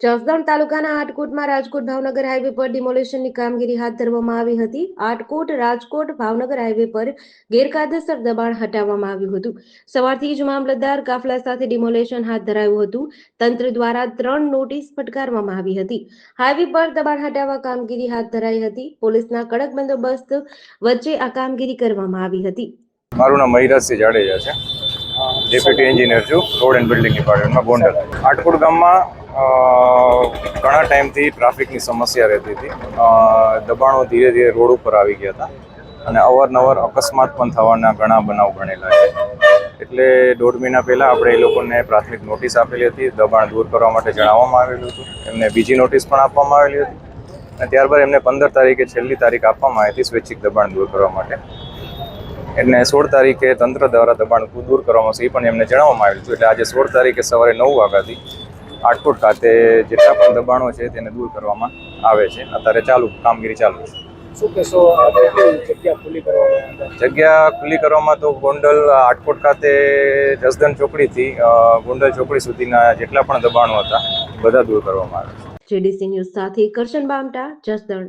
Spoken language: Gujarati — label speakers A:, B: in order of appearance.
A: જસદણ તાલુકાના આટકોટમાં રાજકોટ ભાવનગર હાઈવે પર ડિમોલેશનની કામગીરી હાથ ધરવામાં આવી હતી। આટકોટ રાજકોટ ભાવનગર હાઈવે પર ગેરકાયદેસર દબાણ હટાવવામાં આવ્યું હતું। સવારથી જ મામલતદાર કાફલા સાથે ડિમોલેશન હાથ ધરાયું હતું। તંત્ર દ્વારા 3 નોટિસ ફટકારવામાં આવી હતી। હાઈવે પર દબાણ હટાવવા કામગીરી હાથ ધરાઈ હતી। પોલીસના કડક બંદોબસ્ત વચ્ચે આ કામગીરી કરવામાં આવી હતી।
B: મારું નામ મહિરાજસિંહ જાડેજા છે, ડેપ્યુટી એન્જિનિયર છું, રોડ એન્ડ બિલ્ડિંગ ડિપાર્ટમેન્ટમાં ગોંડલ। આટકોટ ગામમાં ઘણા ટાઈમથી ટ્રાફિકની સમસ્યા રહેતી હતી। દબાણો ધીરે ધીરે રોડ ઉપર આવી ગયા હતા અને અવારનવાર અકસ્માત પણ થવાના ઘણા બનાવ બનેલા છે। એટલે 1.5 મહિના પહેલાં આપણે એ લોકોને પ્રાથમિક નોટિસ આપેલી હતી, દબાણ દૂર કરવા માટે જણાવવામાં આવેલું હતું। એમને બીજી નોટિસ પણ આપવામાં આવેલી હતી અને ત્યારબાદ એમને 15 તારીખે છેલ્લી તારીખ આપવામાં આવી હતી સ્વૈચ્છિક દબાણ દૂર કરવા માટે। એટલે 16 તારીખે તંત્ર દ્વારા દબાણ દૂર કરવામાં આવશે એ પણ એમને જણાવવામાં આવેલું હતું। એટલે આજે 16 તારીખે સવારે 9 વાગ્યાથી આટકોટ ખાતે જેટલા પણ દબાણો છે તેને દૂર કરવામાં આવે છે। અત્યારે કામગીરી ચાલુ છે।
C: શું કહેશો, જગ્યા
B: ખુલ્લી કરવામાં તો ગોંડલ આટકોટ ખાતે જસદણ ચોકડીથી ગોંડલ ચોકડી સુધીના જેટલા પણ દબાણો હતા બધા દૂર કરવામાં આવે છે।
A: જેડીસી ન્યૂઝ સાથે કરશન બામટા, જસદણ।